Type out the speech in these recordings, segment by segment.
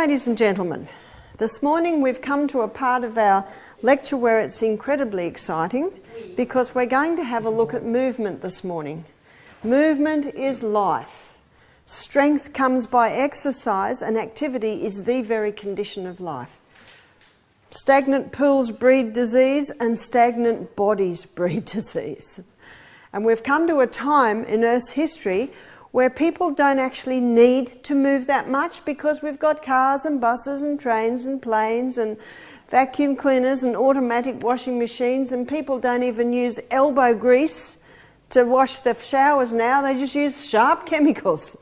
ladies and gentlemen, this morning we've come to a part of our lecture where it's incredibly exciting because we're going to have a look at movement this morning. Movement is life. Strength comes by exercise, and activity is the very condition of life. Stagnant pools breed disease and stagnant bodies breed disease. And we've come to a time in Earth's history where people don't actually need to move that much because we've got cars and buses and trains and planes and vacuum cleaners and automatic washing machines, and people don't even use elbow grease to wash the showers now, they just use sharp chemicals.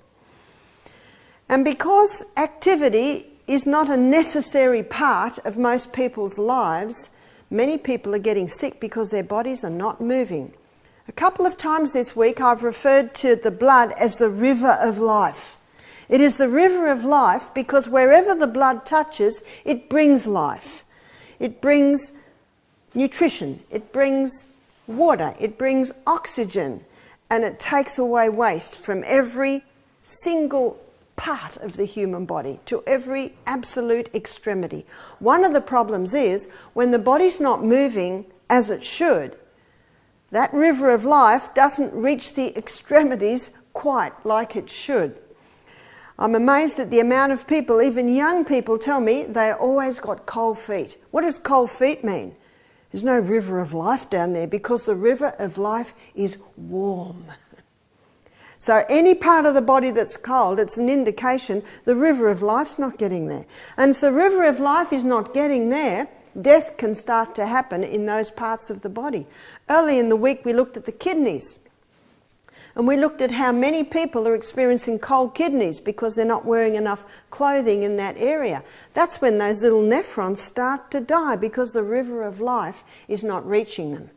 And because activity is not a necessary part of most people's lives, many people are getting sick because their bodies are not moving. A couple of times this week I've referred to the blood as the river of life. It is the river of life because wherever the blood touches, it brings life. It brings nutrition, it brings water, it brings oxygen, and it takes away waste from every single part of the human body to every absolute extremity. One of the problems is when the body's not moving as it should, that river of life doesn't reach the extremities quite like it should. I'm amazed at the amount of people, even young people, tell me they always got cold feet. What does cold feet mean? There's no river of life down there because the river of life is warm. So any part of the body that's cold, it's an indication the river of life's not getting there. And if the river of life is not getting there, death can start to happen in those parts of the body. Early in the week we looked at the kidneys, and we looked at how many people are experiencing cold kidneys because they're not wearing enough clothing in that area. That's when those little nephrons start to die because the river of life is not reaching them.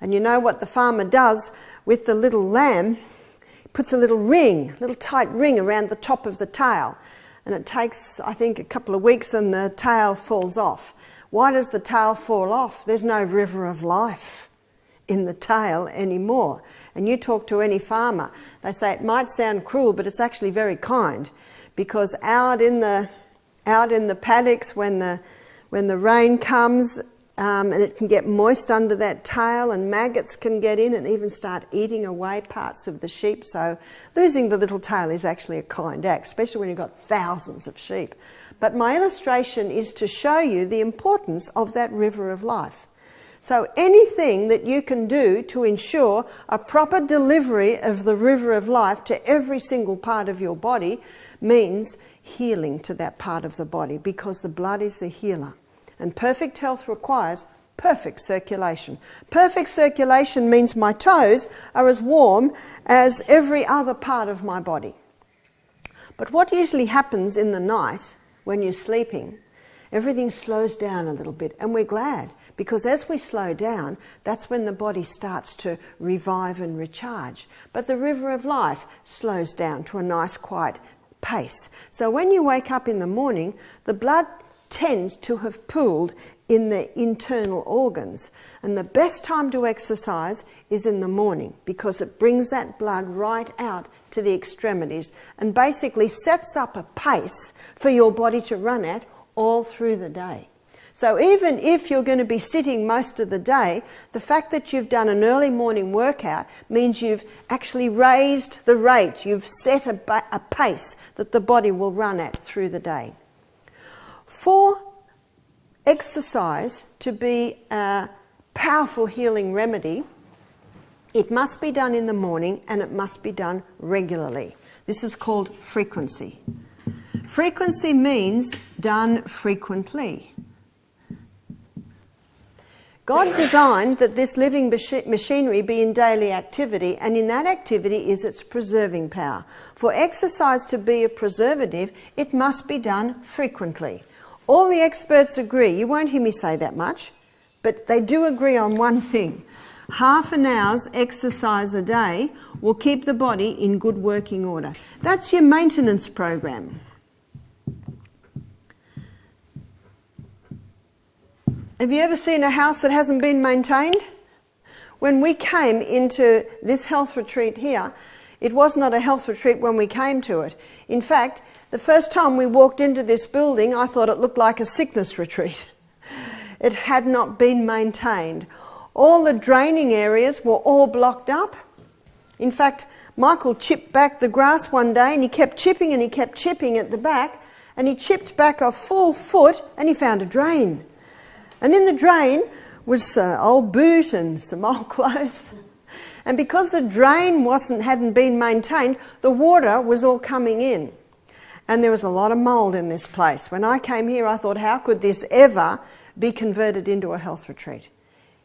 And you know what the farmer does with the little lamb? He puts a little tight ring around the top of the tail, and it takes, I think, a couple of weeks and the tail falls off. Why does the tail fall off? There's no river of life in the tail anymore. And you talk to any farmer, they say it might sound cruel, but it's actually very kind, because out in the paddocks when the rain comes, and it can get moist under that tail, and maggots can get in and even start eating away parts of the sheep. So losing the little tail is actually a kind act, especially when you've got thousands of sheep. But my illustration is to show you the importance of that river of life. So anything that you can do to ensure a proper delivery of the river of life to every single part of your body means healing to that part of the body, because the blood is the healer. And perfect health requires perfect circulation. Perfect circulation means my toes are as warm as every other part of my body. But what usually happens in the night when you're sleeping, everything slows down a little bit, and we're glad, because as we slow down, that's when the body starts to revive and recharge. But the river of life slows down to a nice quiet pace. So when you wake up in the morning, the blood tends to have pooled in the internal organs, and the best time to exercise is in the morning because it brings that blood right out to the extremities and basically sets up a pace for your body to run at all through the day. So even if you're going to be sitting most of the day, the fact that you've done an early morning workout means you've actually raised the rate, you've set a pace that the body will run at through the day. For exercise to be a powerful healing remedy, it must be done in the morning and it must be done regularly. This is called frequency. Frequency means done frequently. God designed that this living machinery be in daily activity, and in that activity is its preserving power. For exercise to be a preservative, it must be done frequently. All the experts agree. You won't hear me say that much, but they do agree on one thing. Half an hour's exercise a day will keep the body in good working order. That's your maintenance program. Have you ever seen a house that hasn't been maintained? When we came into this health retreat here, It was not a health retreat when we came to it. In fact, the first time we walked into this building, I thought it looked like a sickness retreat. It had not been maintained. All the draining areas were all blocked up. In fact, Michael chipped back the grass one day, and he kept chipping and he kept chipping at the back, and he chipped back a full foot and he found a drain. And in the drain was an old boot and some old clothes. And because the drain hadn't been maintained, the water was all coming in. And there was a lot of mould in this place. When I came here, I thought, how could this ever be converted into a health retreat?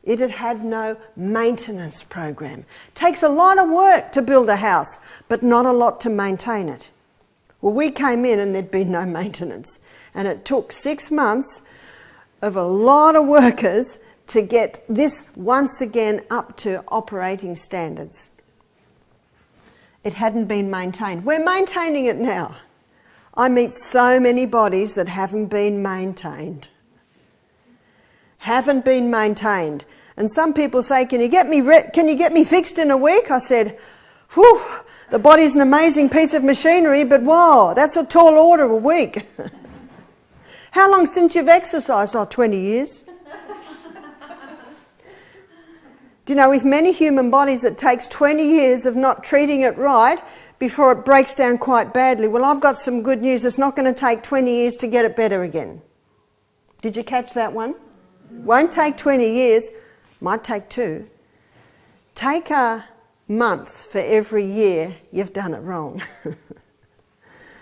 It had had no maintenance program. Takes a lot of work to build a house, but not a lot to maintain it. Well, we came in and there'd been no maintenance. And it took 6 months of a lot of workers to get this once again up to operating standards. It hadn't been maintained. We're maintaining it now. I meet so many bodies that haven't been maintained. Haven't been maintained. And some people say, can you get me fixed in a week? I said, whew, the body's an amazing piece of machinery, but whoa, that's a tall order, a week. How long since you've exercised? Oh, 20 years. Do you know, with many human bodies, it takes 20 years of not treating it right before it breaks down quite badly. Well, I've got some good news. It's not going to take 20 years to get it better again. Did you catch that one? Won't take 20 years. Might take 2. Take a month for every year you've done it wrong.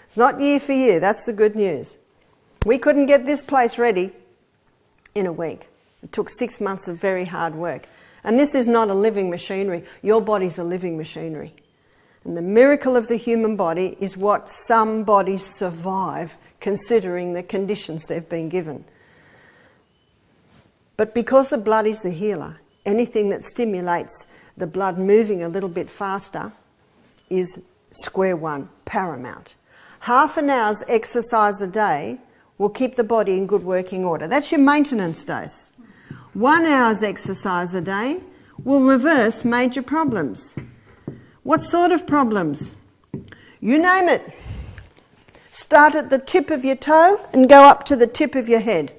It's not year for year. That's the good news. We couldn't get this place ready in a week. It took 6 months of very hard work. And this is not a living machinery. Your body's a living machinery. And the miracle of the human body is what some bodies survive, considering the conditions they've been given. But because the blood is the healer, anything that stimulates the blood moving a little bit faster is square one, paramount. Half an hour's exercise a day will keep the body in good working order. That's your maintenance dose. 1 hour's exercise a day will reverse major problems. What sort of problems? You name it. Start at the tip of your toe and go up to the tip of your head.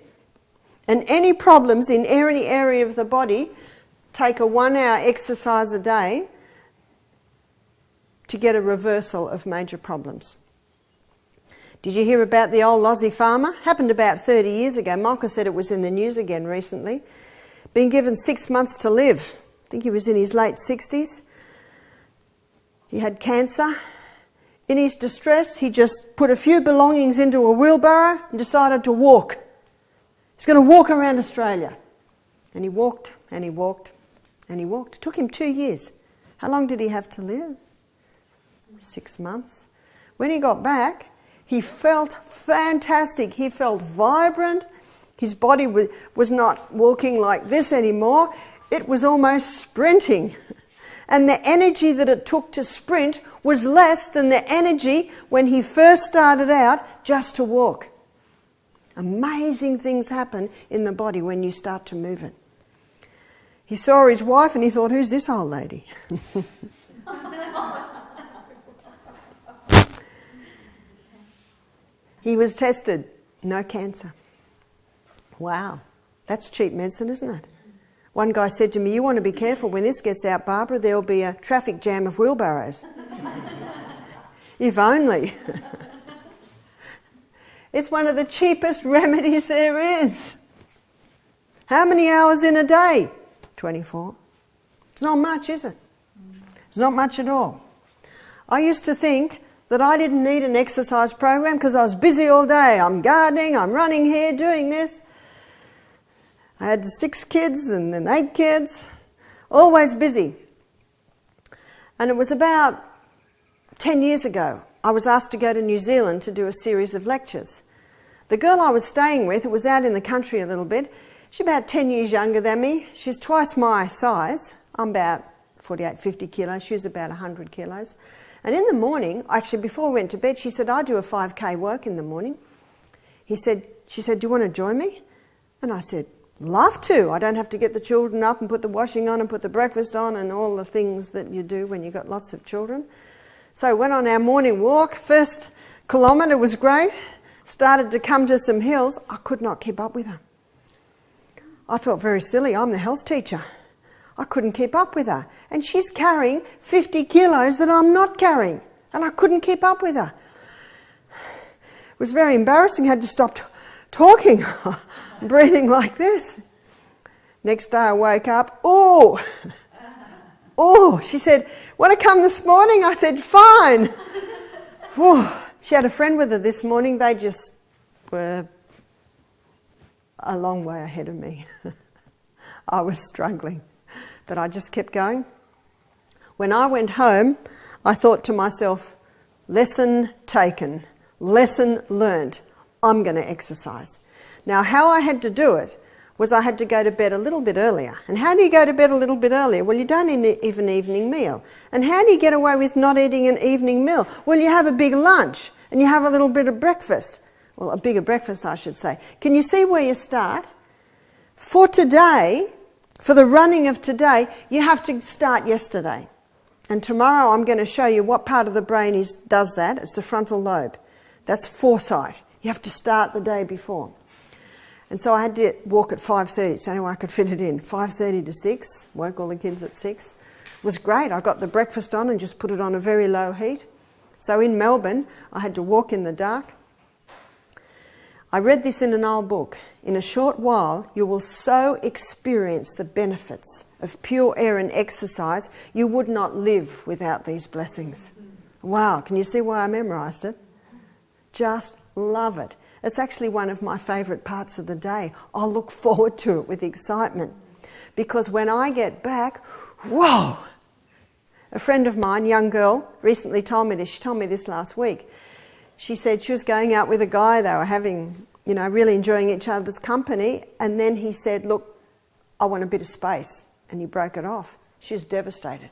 And any problems in any area of the body, take a 1 hour exercise a day to get a reversal of major problems. Did you hear about the old Aussie farmer? Happened about 30 years ago. Michael said it was in the news again recently. Been given 6 months to live. I think he was in his late 60s. He had cancer. In his distress, he just put a few belongings into a wheelbarrow and decided to walk. He's going to walk around Australia. And he walked, and he walked, and he walked. It took him 2 years. How long did he have to live? 6 months. When he got back, he felt fantastic. He felt vibrant. His body was not walking like this anymore. It was almost sprinting. And the energy that it took to sprint was less than the energy when he first started out just to walk. Amazing things happen in the body when you start to move it. He saw his wife and he thought, who's this old lady? He was tested, no cancer. Wow, that's cheap medicine, isn't it? One guy said to me, you want to be careful when this gets out, Barbara, there'll be a traffic jam of wheelbarrows. If only. It's one of the cheapest remedies there is. How many hours in a day? 24. It's not much, is it? It's not much at all. I used to think that I didn't need an exercise program because I was busy all day. I'm gardening, I'm running here, doing this. I had 6 kids and then 8 kids, always busy. And it was about 10 years ago, I was asked to go to New Zealand to do a series of lectures. The girl I was staying with, who was out in the country a little bit, she's about 10 years younger than me. She's twice my size. I'm about 48, 50 kilos. She was about 100 kilos. And in the morning, actually before we went to bed, she said, I do a 5K walk in the morning. She said, do you want to join me? And I said, love to. I don't have to get the children up and put the washing on and put the breakfast on and all the things that you do when you've got lots of children. So went on our morning walk. First kilometre was great. Started to come to some hills. I could not keep up with her. I felt very silly. I'm the health teacher. I couldn't keep up with her. And she's carrying 50 kilos that I'm not carrying. And I couldn't keep up with her. It was very embarrassing. I had to stop talking, breathing like this. Next day I woke up. Oh, she said, want to come this morning? I said, fine. Whew. She had a friend with her this morning. They just were a long way ahead of me. I was struggling, but I just kept going. When I went home, I thought to myself, lesson taken, lesson learned. I'm going to exercise. Now, how I had to do it was I had to go to bed a little bit earlier. And how do you go to bed a little bit earlier? Well, you don't eat an evening meal. And how do you get away with not eating an evening meal? Well, you have a big lunch and you have a little bit of breakfast. Well, a bigger breakfast, I should say. Can you see where you start? For today, for the running of today, you have to start yesterday. And tomorrow I'm going to show you what part of the brain does that. It's the frontal lobe. That's foresight. You have to start the day before. And so I had to walk at 5:30. It's the only way I could fit it in. 5:30 to 6. Woke all the kids at 6. It was great. I got the breakfast on and just put it on a very low heat. So in Melbourne, I had to walk in the dark. I read this in an old book. In a short while, you will so experience the benefits of pure air and exercise, you would not live without these blessings. Wow, can you see why I memorised it? Just love it. It's actually one of my favourite parts of the day. I'll look forward to it with excitement. Because when I get back, whoa! A friend of mine, young girl, recently told me this. She told me this last week. She said she was going out with a guy. They were having, really enjoying each other's company. And then he said, look, I want a bit of space. And he broke it off. She was devastated.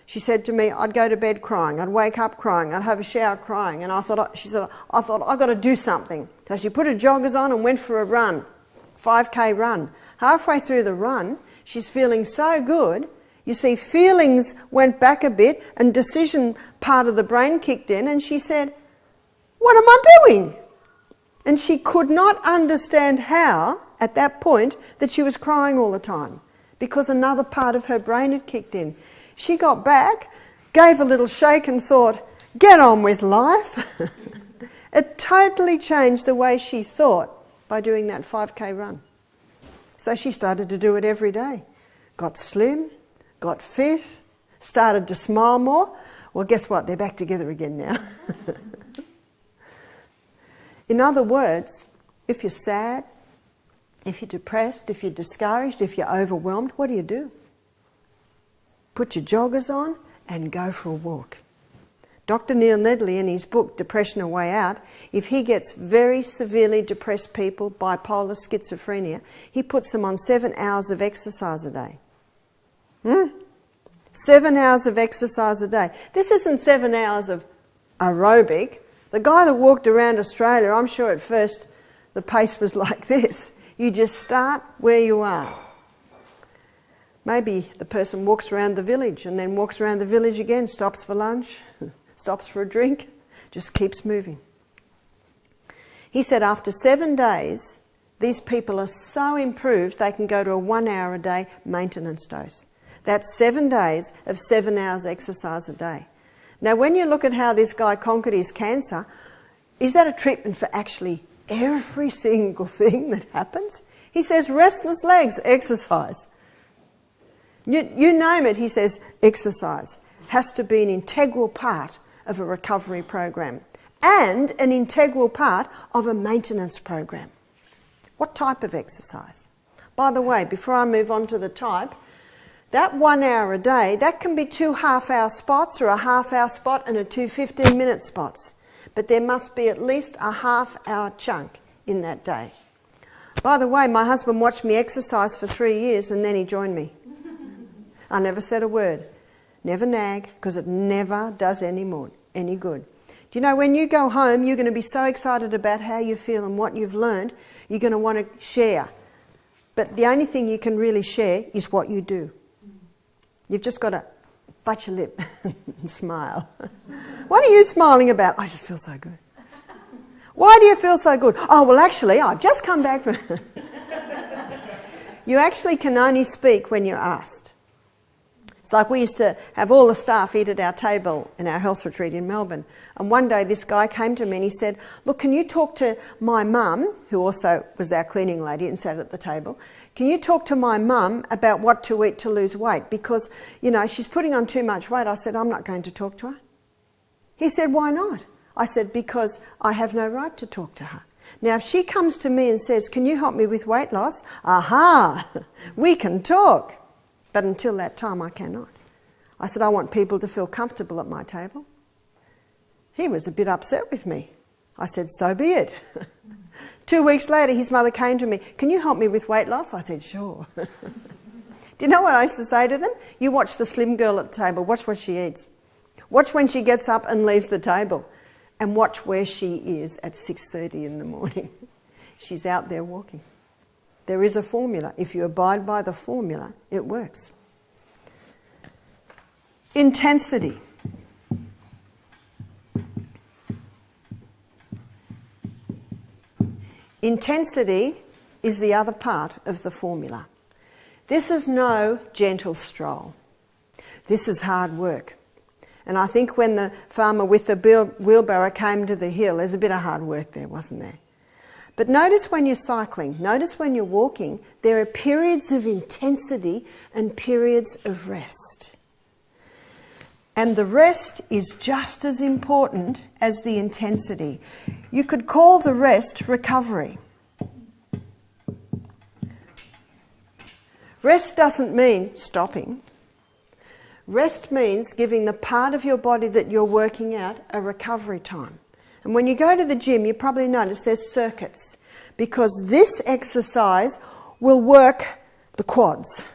She said to me, I'd go to bed crying. I'd wake up crying. I'd have a shower crying. And she said, I thought, I've got to do something. So she put her joggers on and went for a run, 5K run. Halfway through the run, she's feeling so good. You see, feelings went back a bit and decision part of the brain kicked in. And she said, what am I doing? And she could not understand how, at that point, that she was crying all the time because another part of her brain had kicked in. She got back, gave a little shake and thought, get on with life. It totally changed the way she thought by doing that 5K run. So she started to do it every day. Got slim, got fit, started to smile more. Well, guess what? They're back together again now. In other words, if you're sad, if you're depressed, if you're discouraged, if you're overwhelmed, what do? Put your joggers on and go for a walk. Dr. Neil Nedley, in his book, Depression: A Way Out, if he gets very severely depressed people, bipolar, schizophrenia, he puts them on 7 hours of exercise a day. 7 hours of exercise a day. This isn't 7 hours of aerobic. The guy that walked around Australia, I'm sure at first the pace was like this. You just start where you are. Maybe the person walks around the village and then walks around the village again, stops for lunch, stops for a drink, just keeps moving. He said after 7 days, these people are so improved they can go to a 1 hour a day maintenance dose. That's 7 days of 7 hours exercise a day. Now, when you look at how this guy conquered his cancer, is that a treatment for actually every single thing that happens? He says restless legs, exercise. You name it, he says, exercise has to be an integral part of a recovery program and an integral part of a maintenance program. What type of exercise? By the way, before I move on to the type, that 1 hour a day, that can be 2 half-hour spots or a half-hour spot and 2 15-minute spots. But there must be at least a half-hour chunk in that day. By the way, my husband watched me exercise for 3 years and then he joined me. I never said a word. Never nag, because it never does any good. Do you know, when you go home, you're going to be so excited about how you feel and what you've learned, you're going to want to share. But the only thing you can really share is what you do. You've just got to bite your lip and smile. What are you smiling about? I just feel so good. Why do you feel so good? Oh, well, actually, I've just come back from... You actually can only speak when you're asked. It's like we used to have all the staff eat at our table in our health retreat in Melbourne. And one day this guy came to me and he said, look, can you talk to my mum, who also was our cleaning lady and sat at the table, can you talk to my mum about what to eat to lose weight? Because, you know, she's putting on too much weight. I said, I'm not going to talk to her. He said, why not? I said, because I have no right to talk to her. Now, if she comes to me and says, can you help me with weight loss? Aha, we can talk. But until that time, I cannot. I said, I want people to feel comfortable at my table. He was a bit upset with me. I said, so be it. 2 weeks later, his mother came to me, can you help me with weight loss? I said, sure. Do you know what I used to say to them? You watch the slim girl at the table, watch what she eats. Watch when she gets up and leaves the table. And watch where she is at 6:30 in the morning. She's out there walking. There is a formula. If you abide by the formula, it works. Intensity. Intensity is the other part of the formula. This is no gentle stroll. This is hard work. And I think when the farmer with the wheelbarrow came to the hill, there's a bit of hard work there, wasn't there? But notice when you're cycling, notice when you're walking, there are periods of intensity and periods of rest. And the rest is just as important as the intensity. You could call the rest recovery. Rest doesn't mean stopping. Rest means giving the part of your body that you're working out a recovery time. And when you go to the gym, you probably notice there's circuits, because this exercise will work the quads.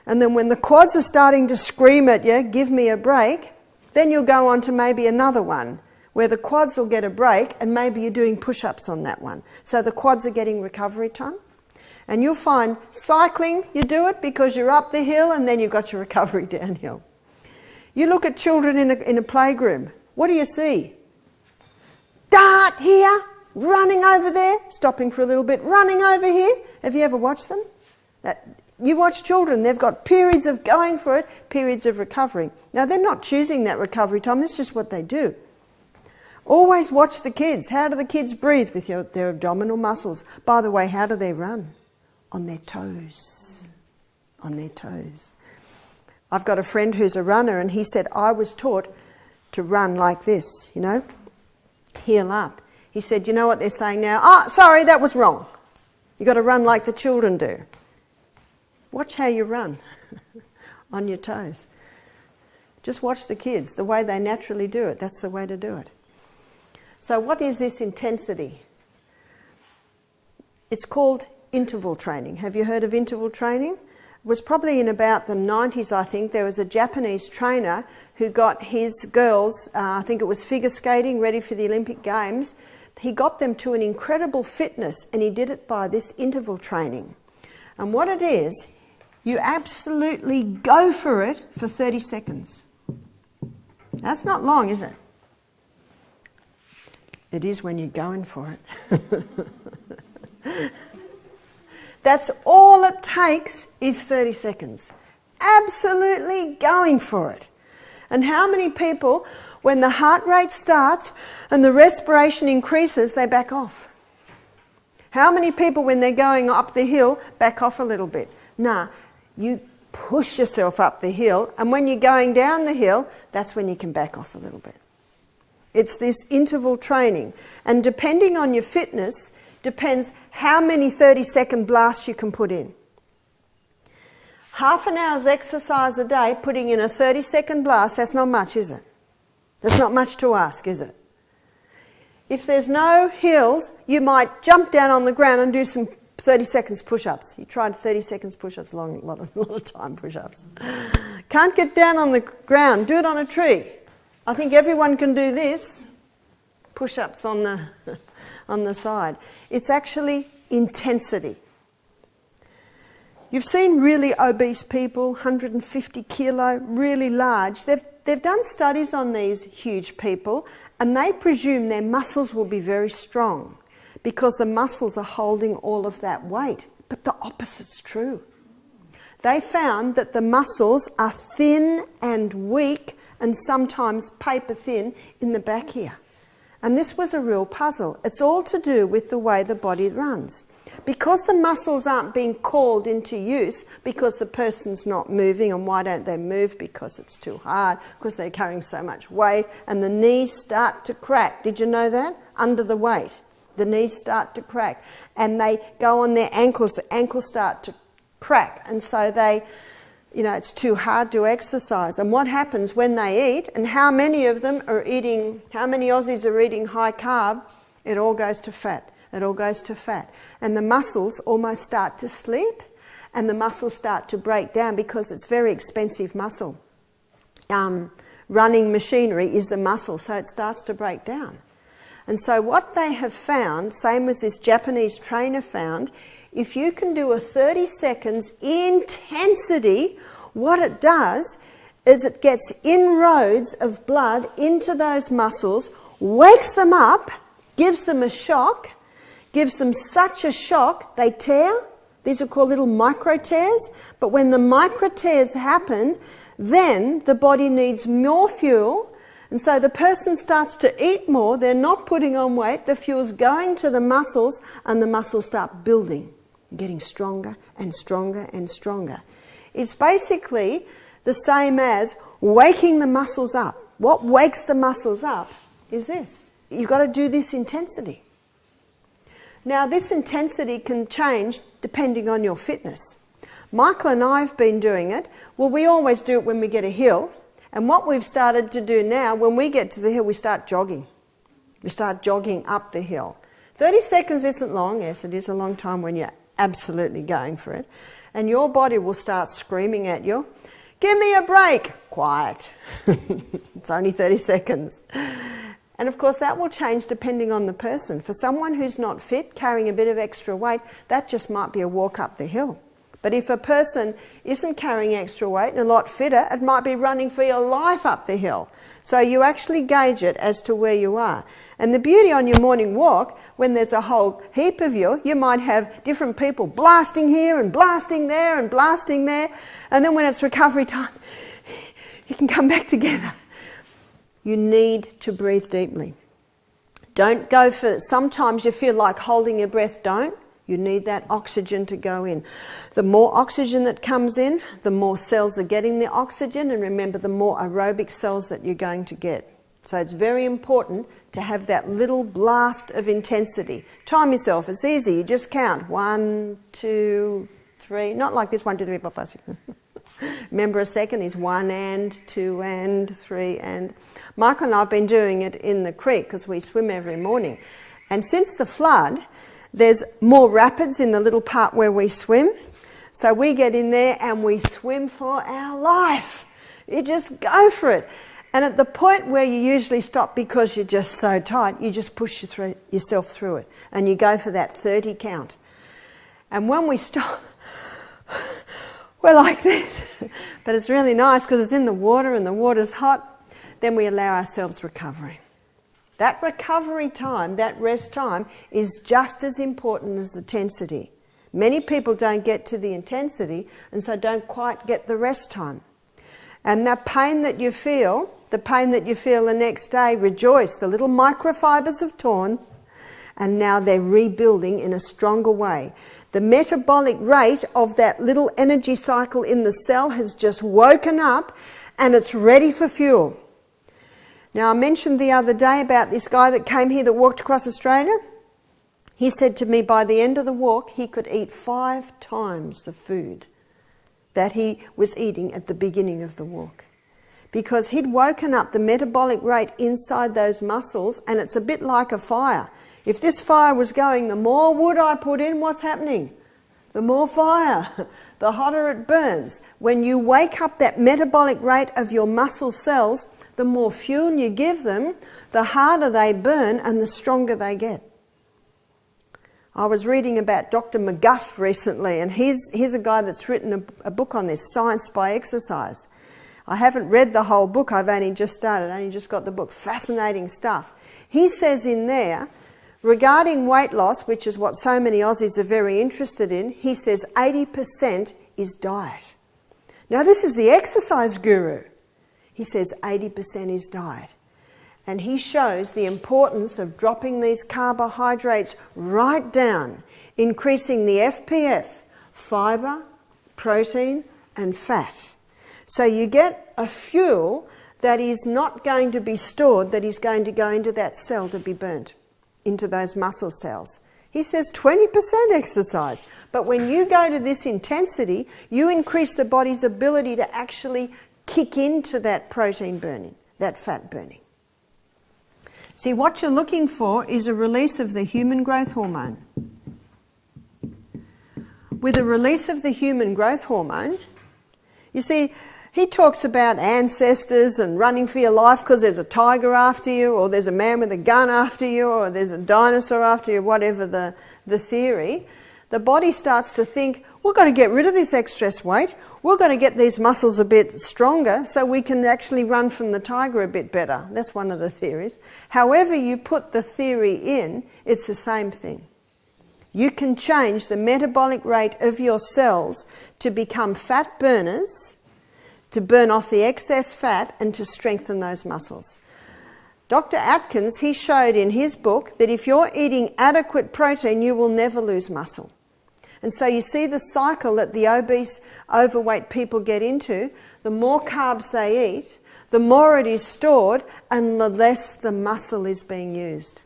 And then when the quads are starting to scream at you, give me a break, then you'll go on to maybe another one where the quads will get a break and maybe you're doing push-ups on that one. So the quads are getting recovery time. And you'll find cycling, you do it because you're up the hill and then you've got your recovery downhill. You look at children in a playground. What do you see? Dart here, running over there, stopping for a little bit, running over here. Have you ever watched them? You watch children, they've got periods of going for it, periods of recovering. Now, they're not choosing that recovery time, that's just what they do. Always watch the kids. How do the kids breathe? With their abdominal muscles. By the way, how do they run? On their toes. On their toes. I've got a friend who's a runner and he said, I was taught to run like this, you know, heel up. He said, you know what they're saying now? Oh, sorry, that was wrong. You've got to run like the children do. Watch how you run on your toes. Just watch the kids, the way they naturally do it. That's the way to do it. So what is this intensity? It's called interval training. Have you heard of interval training? It was probably in about the 90s, I think. There was a Japanese trainer who got his girls, I think it was figure skating, ready for the Olympic Games. He got them to an incredible fitness and he did it by this interval training. And what it is, you absolutely go for it for 30 seconds. That's not long, is it? It is when you're going for it. That's all it takes is 30 seconds. Absolutely going for it. And how many people, when the heart rate starts and the respiration increases, they back off? How many people, when they're going up the hill, back off a little bit? Nah, you push yourself up the hill, and when you're going down the hill, that's when you can back off a little bit. It's this interval training. And depending on your fitness, depends how many 30-second blasts you can put in. Half an hour's exercise a day, putting in a 30-second blast, that's not much, is it? That's not much to ask, is it? If there's no hills, you might jump down on the ground and do some 30 seconds push-ups. You tried 30 seconds push-ups, a lot of time push-ups. Can't get down on the ground, do it on a tree. I think everyone can do this. Push-ups on the side. It's actually intensity. You've seen really obese people, 150 kilo, really large. They've done studies on these huge people, and they presume their muscles will be very strong because the muscles are holding all of that weight. But the opposite's true. They found that the muscles are thin and weak and sometimes paper thin in the back here. And this was a real puzzle. It's all to do with the way the body runs. Because the muscles aren't being called into use because the person's not moving. And why don't they move? Because it's too hard, because they're carrying so much weight, and the knees start to crack. Did you know that? Under the weight, the knees start to crack. And they go on their ankles, the ankles start to crack. And so they, it's too hard to exercise. And what happens when they eat, and how many of them are eating, how many Aussies are eating high carb? It all goes to fat. It all goes to fat. And the muscles almost start to sleep, and the muscles start to break down because it's very expensive muscle. Running machinery is the muscle, so it starts to break down. And so what they have found, same as this Japanese trainer found, if you can do a 30 seconds intensity, what it does is it gets inroads of blood into those muscles, wakes them up, gives them a shock, gives them such a shock, they tear. These are called little micro tears. But when the micro tears happen, then the body needs more fuel. And so the person starts to eat more. They're not putting on weight. The fuel's going to the muscles, and the muscles start building, getting stronger and stronger and stronger. It's basically the same as waking the muscles up. What wakes the muscles up is this. You've got to do this intensity. Now, this intensity can change depending on your fitness. Michael and I have been doing it. Well, we always do it when we get a hill. And what we've started to do now, when we get to the hill, we start jogging. We start jogging up the hill. 30 seconds isn't long. Yes, it is a long time when you're absolutely going for it. And your body will start screaming at you, "Give me a break." Quiet. It's only 30 seconds. And of course that will change depending on the person. For someone who's not fit, carrying a bit of extra weight, that just might be a walk up the hill. But if a person isn't carrying extra weight and a lot fitter, it might be running for your life up the hill. So you actually gauge it as to where you are. And the beauty on your morning walk, when there's a whole heap of you, you might have different people blasting here and blasting there and blasting there. And then when it's recovery time, you can come back together. You need to breathe deeply. Don't go for, sometimes you feel like holding your breath, don't. You need that oxygen to go in. The more oxygen that comes in, the more cells are getting the oxygen, and remember, the more aerobic cells that you're going to get. So it's very important to have that little blast of intensity. Time yourself, it's easy, you just count. 1, 2, 3, not like this, 1, 2, 3, 4, 5, 6. Remember, a second is 1 and 2 and 3 and... Michael and I have been doing it in the creek because we swim every morning. And since the flood, there's more rapids in the little part where we swim. So we get in there and we swim for our life. You just go for it. And at the point where you usually stop because you're just so tight, you just push yourself through it. And you go for that 30 count. And when we stop... we're like this, but it's really nice because it's in the water and the water's hot. Then we allow ourselves recovery. That recovery time, that rest time, is just as important as the intensity. Many people don't get to the intensity and so don't quite get the rest time. And that pain that you feel, the next day, rejoice. The little microfibers have torn and now they're rebuilding in a stronger way. The metabolic rate of that little energy cycle in the cell has just woken up and it's ready for fuel. Now, I mentioned the other day about this guy that came here that walked across Australia. He said to me by the end of the walk he could eat 5 times the food that he was eating at the beginning of the walk. Because he'd woken up the metabolic rate inside those muscles, and it's a bit like a fire. If this fire was going, the more wood I put in, what's happening? The more fire, the hotter it burns. When you wake up that metabolic rate of your muscle cells, the more fuel you give them, the harder they burn and the stronger they get. I was reading about Dr. McGuff recently, and he's a guy that's written a book on this, Science by Exercise. I haven't read the whole book, I've only just started, only just got the book. Fascinating stuff. He says in there, regarding weight loss, which is what so many Aussies are very interested in, he says 80% is diet. Now this is the exercise guru. He says 80% is diet. And he shows the importance of dropping these carbohydrates right down, increasing the FPF, fibre, protein and fat. So you get a fuel that is not going to be stored, that is going to go into that cell to be burnt, into those muscle cells. He says 20% exercise. But when you go to this intensity, you increase the body's ability to actually kick into that protein burning, that fat burning. See, what you're looking for is a release of the human growth hormone. With a release of the human growth hormone, you see, he talks about ancestors and running for your life because there's a tiger after you, or there's a man with a gun after you, or there's a dinosaur after you, whatever the theory. The body starts to think, we've got to get rid of this excess weight, we've got to get these muscles a bit stronger so we can actually run from the tiger a bit better. That's one of the theories. However you put the theory in, it's the same thing. You can change the metabolic rate of your cells to become fat burners, to burn off the excess fat and to strengthen those muscles. Dr. Atkins, he showed in his book that if you're eating adequate protein, you will never lose muscle. And so you see the cycle that the obese, overweight people get into. The more carbs they eat, the more it is stored and the less the muscle is being used.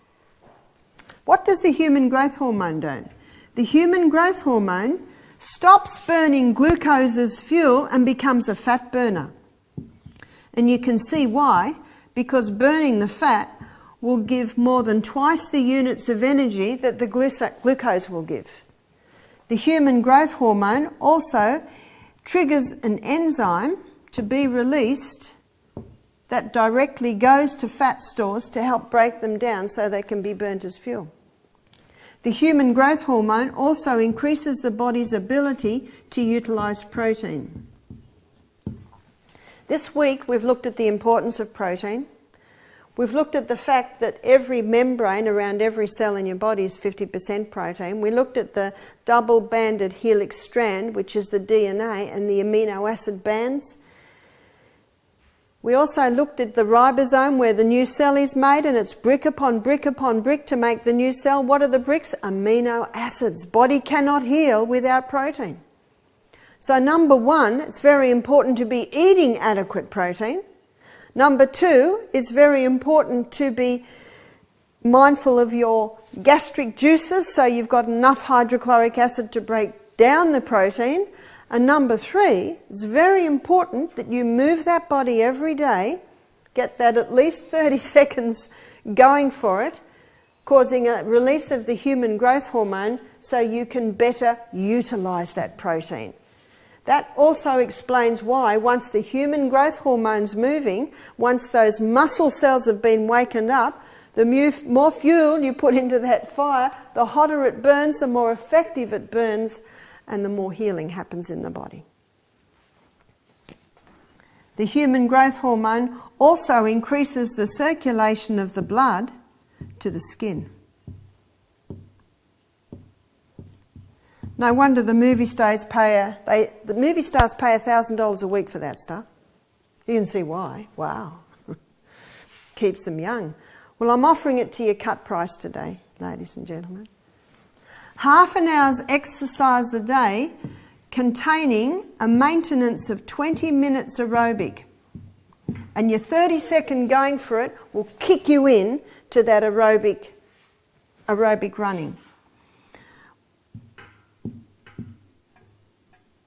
What does the human growth hormone do? The human growth hormone stops burning glucose as fuel and becomes a fat burner. And you can see why, because burning the fat will give more than twice the units of energy that the glucose will give. The human growth hormone also triggers an enzyme to be released that directly goes to fat stores to help break them down so they can be burnt as fuel. The human growth hormone also increases the body's ability to utilise protein. This week we've looked at the importance of protein. We've looked at the fact that every membrane around every cell in your body is 50% protein. We looked at the double-banded helix strand, which is the DNA, and the amino acid bands. We also looked at the ribosome, where the new cell is made, and it's brick upon brick upon brick to make the new cell. What are the bricks? Amino acids. Body cannot heal without protein. So number one, it's very important to be eating adequate protein. Number two, it's very important to be mindful of your gastric juices, so you've got enough hydrochloric acid to break down the protein. And number three, it's very important that you move that body every day, get that at least 30 seconds going for it, causing a release of the human growth hormone so you can better utilise that protein. That also explains why once the human growth hormone's moving, once those muscle cells have been wakened up, the more fuel you put into that fire, the hotter it burns, the more effective it burns, and the more healing happens in the body. The human growth hormone also increases the circulation of the blood to the skin. No wonder the movie stars pay $1,000 a week for that stuff. You can see why. Wow. Keeps them young. Well, I'm offering it to you cut price today, ladies and gentlemen. Half an hour's exercise a day containing a maintenance of 20 minutes aerobic. And your 30-second going for it will kick you in to that aerobic running.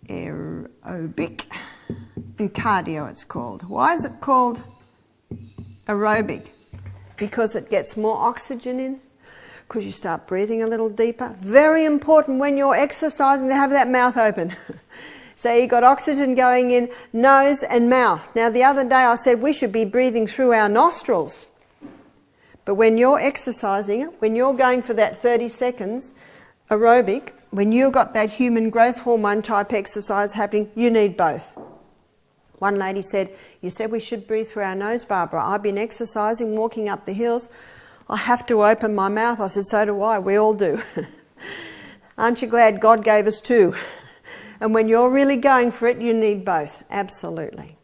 Aerobic and cardio it's called. Why is it called aerobic? Because it gets more oxygen in, because you start breathing a little deeper. Very important when you're exercising to have that mouth open. So you've got oxygen going in nose and mouth. Now the other day I said we should be breathing through our nostrils. But when you're exercising, when you're going for that 30 seconds, aerobic, when you've got that human growth hormone type exercise happening, you need both. One lady said, "You said we should breathe through our nose, Barbara. I've been exercising, walking up the hills. I have to open my mouth." I said, "So do I. We all do." Aren't you glad God gave us two? And when you're really going for it, you need both. Absolutely.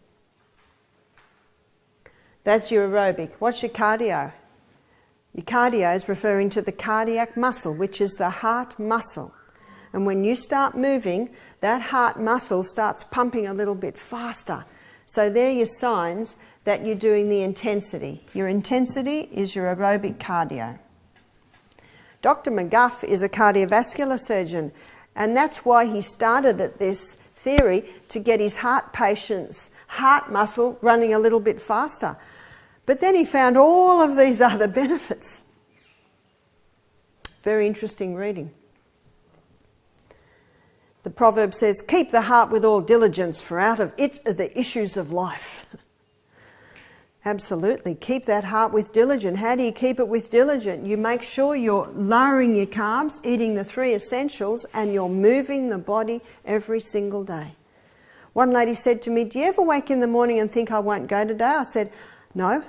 That's your aerobic. What's your cardio? Your cardio is referring to the cardiac muscle, which is the heart muscle. And when you start moving, that heart muscle starts pumping a little bit faster. So they're your signs that you're doing the intensity. Your intensity is your aerobic cardio. Dr. McGuff is a cardiovascular surgeon, and that's why he started at this theory, to get his heart patients' heart muscle running a little bit faster. But then he found all of these other benefits. Very interesting reading. The proverb says, "Keep the heart with all diligence, for out of it are the issues of life." Absolutely. Keep that heart with diligence. How do you keep it with diligence? You make sure you're lowering your carbs, eating the 3 essentials, and you're moving the body every single day. One lady said to me, "Do you ever wake in the morning and think I won't go today?" I said, "No.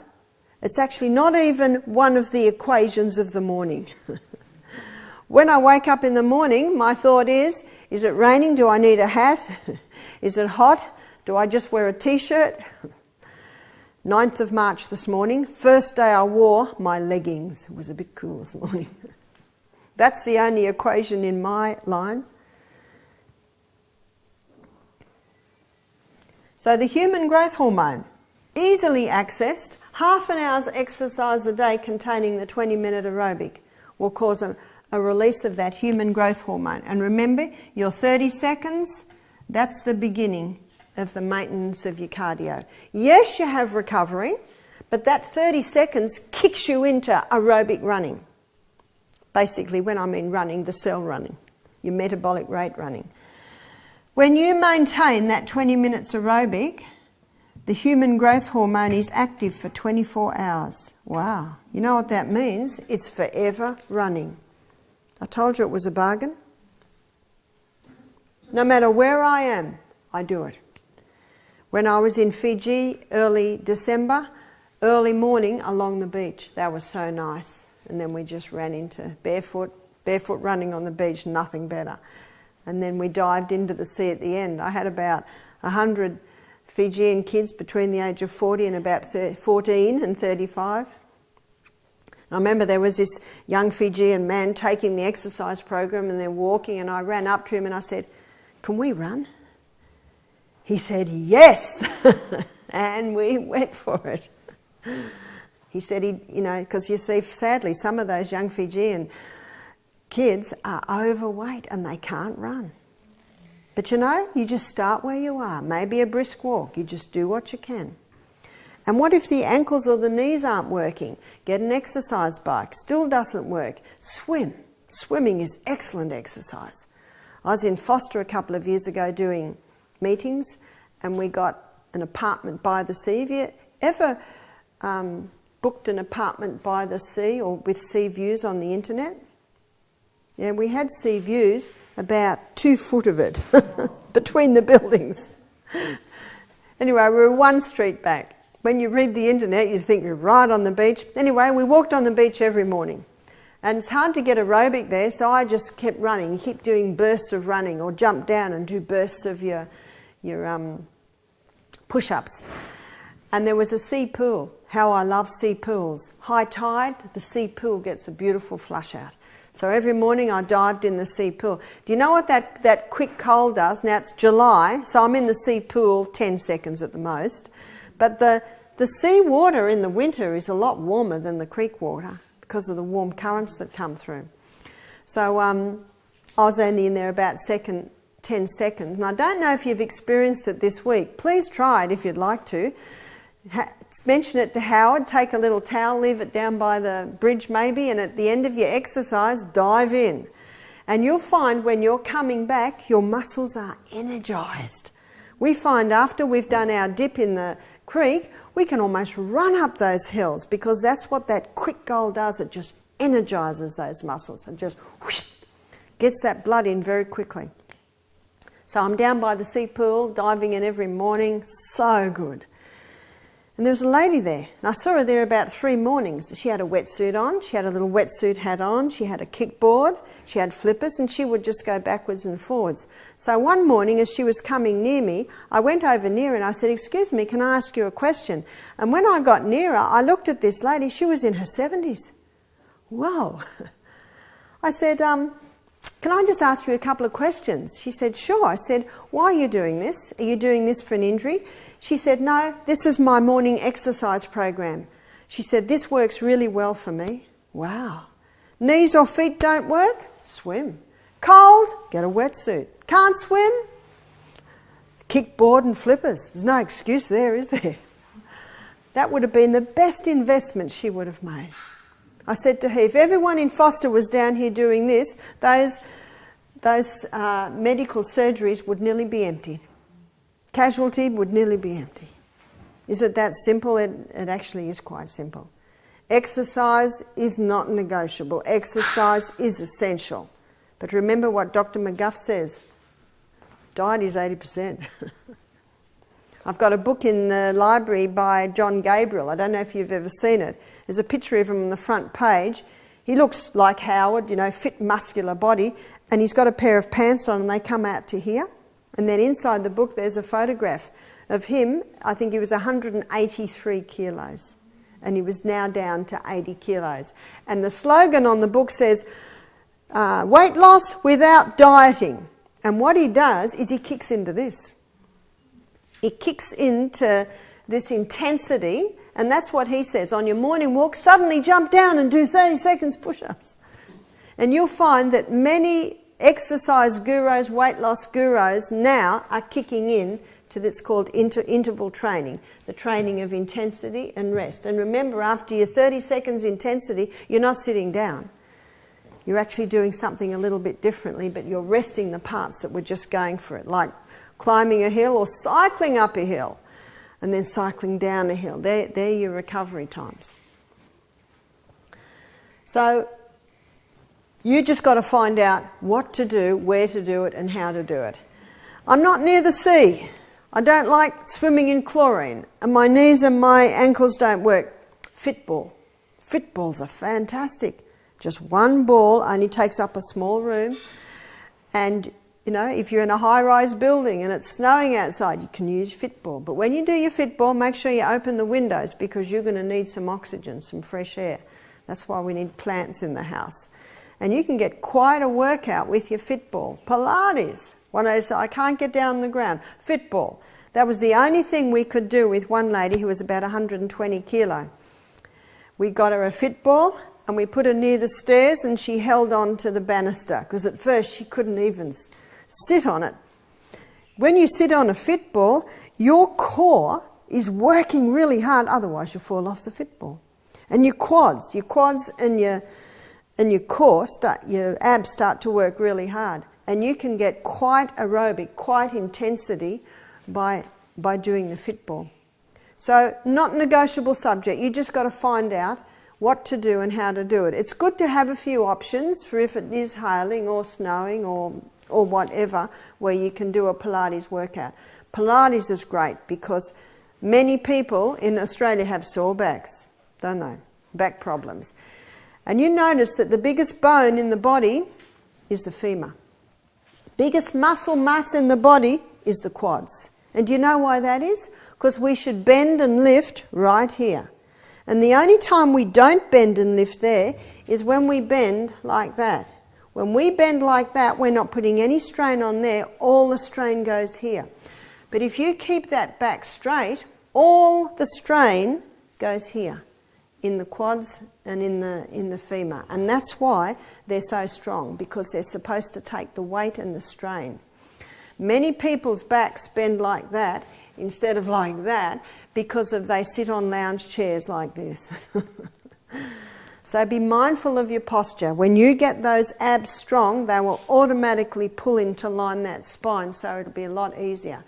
It's actually not even one of the equations of the morning." When I wake up in the morning, my thought is it raining? Do I need a hat? Is it hot? Do I just wear a t-shirt? 9th of March this morning, first day I wore my leggings. It was a bit cool this morning. That's the only equation in my line. So the human growth hormone, easily accessed, half an hour's exercise a day containing the 20-minute aerobic will cause a release of that human growth hormone. And remember, your 30 seconds, that's the beginning of the maintenance of your cardio. Yes, you have recovery, but that 30 seconds kicks you into aerobic running. Basically, when I mean running, the cell running, your metabolic rate running. When you maintain that 20 minutes aerobic, the human growth hormone is active for 24 hours. Wow. You know what that means? It's forever running. I told you it was a bargain. No matter where I am, I do it. When I was in Fiji early December, early morning along the beach, that was so nice. And then we just ran into barefoot running on the beach, nothing better. And then we dived into the sea at the end. I had about 100 Fijian kids between the age of 40 and about 14 and 35. I remember there was this young Fijian man taking the exercise program, and they're walking, and I ran up to him and I said, "Can we run?" He said, "Yes." And we went for it. He said, because you see, sadly, some of those young Fijian kids are overweight and they can't run. But you just start where you are. Maybe a brisk walk. You just do what you can. And what if the ankles or the knees aren't working? Get an exercise bike. Still doesn't work. Swim. Swimming is excellent exercise. I was in Foster a couple of years ago doing meetings, and we got an apartment by the sea. Have you ever booked an apartment by the sea or with sea views on the internet? Yeah, we had sea views, about 2 foot of it between the buildings. Anyway, we were 1 street back. When you read the internet, you think you're right on the beach. Anyway, we walked on the beach every morning. And it's hard to get aerobic there, so I just kept running. You keep doing bursts of running, or jump down and do bursts of your push-ups. And there was a sea pool. How I love sea pools. High tide, the sea pool gets a beautiful flush out. So every morning I dived in the sea pool. Do you know what that quick cold does? Now it's July, so I'm in the sea pool 10 seconds at the most. But the sea water in the winter is a lot warmer than the creek water because of the warm currents that come through. So I was only in there about 10 seconds. And I don't know if you've experienced it this week. Please try it if you'd like to. Mention it to Howard, take a little towel, leave it down by the bridge maybe, and at the end of your exercise, dive in. And you'll find when you're coming back, your muscles are energised. We find after we've done our dip in the creek, we can almost run up those hills because that's what that quick goal does. It just energises those muscles and just whoosh, Gets that blood in very quickly. So I'm down by the sea pool, diving in every morning. So good. And there was a lady there, and I saw her there about 3 mornings. She had a wetsuit on, she had a little wetsuit hat on, she had a kickboard, she had flippers, and she would just go backwards and forwards. So one morning as she was coming near me, I went over near and I said, "Excuse me, can I ask you a question?" And when I got nearer, I looked at this lady. She was in her 70s. Whoa. I said, "Can I just ask you a couple of questions?" She said, "Sure." I said, "Why are you doing this? Are you doing this for an injury?" She said, "No, this is my morning exercise program." She said, "This works really well for me." Wow. Knees or feet don't work? Swim. Cold? Get a wetsuit. Can't swim? Kickboard and flippers. There's no excuse there, is there? That would have been the best investment she would have made. I said to her, if everyone in Foster was down here doing this, those medical surgeries would nearly be empty. Casualty would nearly be empty. Is it that simple? It actually is quite simple. Exercise is not negotiable. Exercise is essential. But remember what Dr. McGuff says. Diet is 80%. I've got a book in the library by John Gabriel. I don't know if you've ever seen it. There's a picture of him on the front page. He looks like Howard, you know, fit, muscular body, and he's got a pair of pants on and they come out to here. And then inside the book there's a photograph of him. I think he was 183 kilos and he was now down to 80 kilos. And the slogan on the book says, weight loss without dieting. And what he does is he kicks into this. He kicks into this intensity, and that's what he says. On your morning walk, suddenly jump down and do 30 seconds push-ups. And you'll find that many exercise gurus, weight loss gurus now are kicking in to what's called interval training, the training of intensity and rest. And remember, after your 30 seconds intensity, you're not sitting down. You're actually doing something a little bit differently, but you're resting the parts that were just going for it, like climbing a hill or cycling up a hill and then cycling down a hill. They're your recovery times. So you just got to find out what to do, where to do it and how to do it. I'm not near the sea. I don't like swimming in chlorine and my knees and my ankles don't work. Fitball. Fitballs are fantastic. Just one ball only takes up a small room, and you know, if you're in a high-rise building and it's snowing outside, you can use Fitball. But when you do your Fitball, make sure you open the windows because you're going to need some oxygen, some fresh air. That's why we need plants in the house. And you can get quite a workout with your Fitball. Pilates. One day I said, I can't get down on the ground. Fitball. That was the only thing we could do with one lady who was about 120 kilo. We got her a Fitball and we put her near the stairs and she held on to the banister because at first she couldn't even sit on it. When you sit on a Fitball, your core is working really hard, otherwise you'll fall off the Fitball. And your quads and your core, your abs start to work really hard. And you can get quite aerobic, quite intensity by doing the Fitball. So not negotiable subject, you just got to find out what to do and how to do it. It's good to have a few options for if it is hailing or snowing or whatever, where you can do a Pilates workout. Pilates is great because many people in Australia have sore backs, don't they? Back problems. And you notice that the biggest bone in the body is the femur. Biggest muscle mass in the body is the quads. And do you know why that is? Because we should bend and lift right here. And the only time we don't bend and lift there is when we bend like that. When we bend like that, we're not putting any strain on there, all the strain goes here. But if you keep that back straight, all the strain goes here, in the quads and in the femur. And that's why they're so strong, because they're supposed to take the weight and the strain. Many people's backs bend like that instead of like that because they sit on lounge chairs like this. So be mindful of your posture. When you get those abs strong, they will automatically pull in to line that spine, so it'll be a lot easier.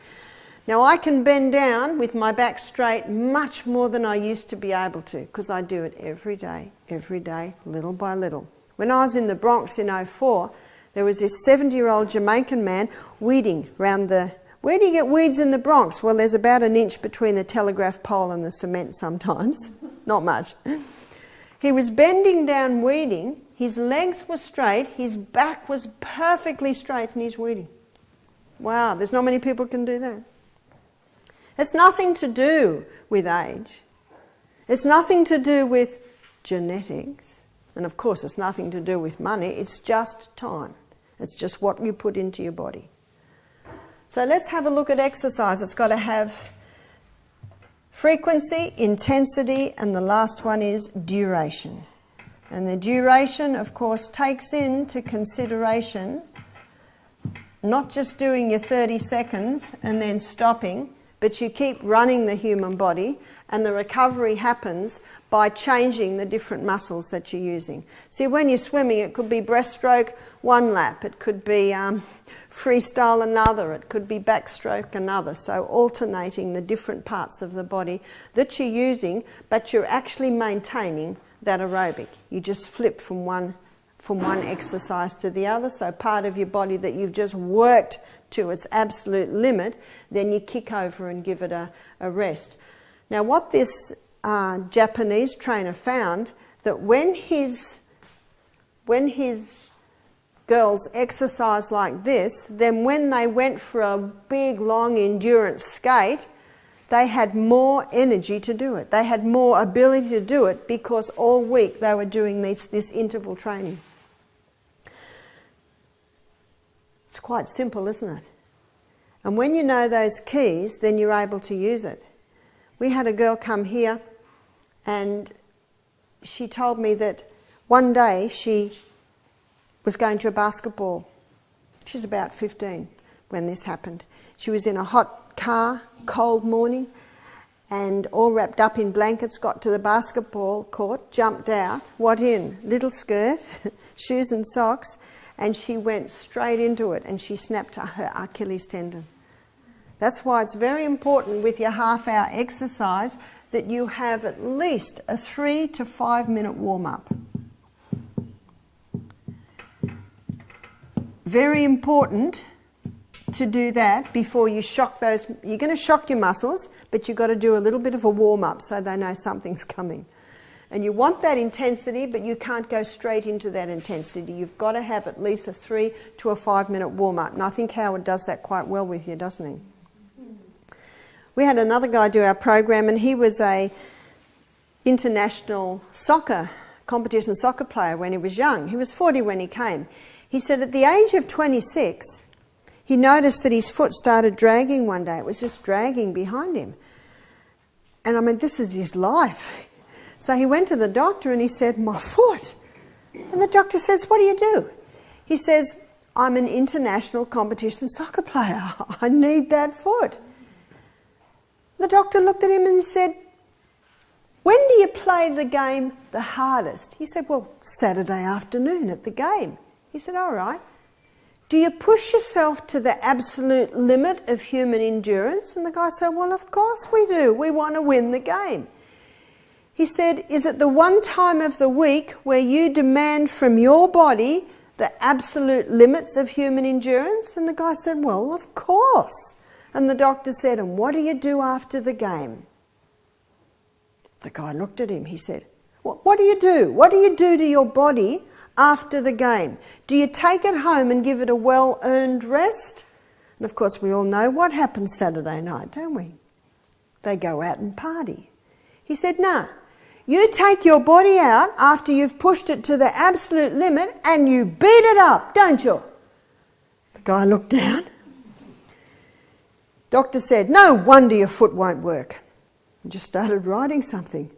Now I can bend down with my back straight much more than I used to be able to, because I do it every day, little by little. When I was in the Bronx in 2004, There was this 70-year-old Jamaican man weeding round the... Where do you get weeds in the Bronx? Well, there's about an inch between the telegraph pole and the cement sometimes. Not much. He was bending down weeding. His legs were straight. His back was perfectly straight and he's weeding. Wow, there's not many people can do that. It's nothing to do with age. It's nothing to do with genetics. And of course, it's nothing to do with money. It's just time. It's just what you put into your body. So let's have a look at exercise. It's got to have frequency, intensity, and the last one is duration. And the duration, of course, takes into consideration not just doing your 30 seconds and then stopping, but you keep running the human body, and the recovery happens by changing the different muscles that you're using. See, when you're swimming, it could be breaststroke one lap, it could be freestyle another, it could be backstroke another. So alternating the different parts of the body that you're using, but you're actually maintaining that aerobic. You just flip from one exercise to the other. So part of your body that you've just worked to its absolute limit, then you kick over and give it a rest. Now what this Japanese trainer found, that when his girls exercised like this, then when they went for a big long endurance skate, they had more energy to do it. They had more ability to do it because all week they were doing this interval training. It's quite simple, isn't it? And when you know those keys, then you're able to use it. We had a girl come here and she told me that one day she was going to a basketball. She's about 15 when this happened. She was in a hot car, cold morning, and all wrapped up in blankets, got to the basketball court, jumped out. What in? Little skirt, shoes and socks, and she went straight into it and she snapped her Achilles tendon. That's why it's very important with your half-hour exercise that you have at least a 3 to 5 minute warm-up. Very important to do that before you shock those. You're going to shock your muscles, but you've got to do a little bit of a warm-up so they know something's coming. And you want that intensity, but you can't go straight into that intensity. You've got to have at least a 3 to a 5 minute warm-up. And I think Howard does that quite well with you, doesn't he? We had another guy do our program, and he was a international competition soccer player when he was young. He was 40 when he came. He said at the age of 26, he noticed that his foot started dragging one day. It was just dragging behind him. And I mean, this is his life. So he went to the doctor and he said, "My foot." And the doctor says, "What do you do?" He says, "I'm an international competition soccer player. I need that foot." The doctor looked at him and he said, "When do you play the game the hardest?" He said, "Well, Saturday afternoon at the game." He said, "All right. Do you push yourself to the absolute limit of human endurance?" And the guy said, "Well, of course we do. We want to win the game." He said, "Is it the one time of the week where you demand from your body the absolute limits of human endurance?" And the guy said, "Well, of course." And the doctor said, "And what do you do after the game?" The guy looked at him. He said, "What do you do? What do you do to your body after the game? Do you take it home and give it a well-earned rest?" And of course we all know what happens Saturday night, don't we? They go out and party. He said, "No, you take your body out after you've pushed it to the absolute limit and you beat it up, don't you?" The guy looked down. Doctor said, "No wonder your foot won't work." And just started writing something.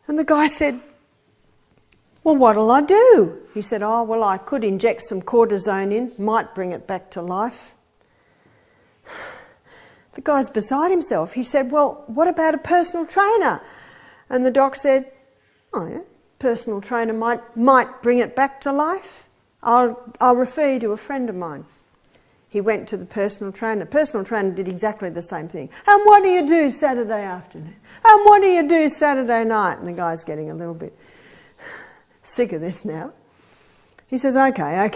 And the guy said, "Well, what'll I do?" He said, "Oh, well, I could inject some cortisone in, might bring it back to life." The guy's beside himself. He said, "Well, what about a personal trainer?" And the doc said, "Oh, yeah, personal trainer might bring it back to life. I'll refer you to a friend of mine." He went to the personal trainer. Personal trainer did exactly the same thing. "And what do you do Saturday afternoon? And what do you do Saturday night?" And the guy's getting a little bit sick of this now. He says, okay,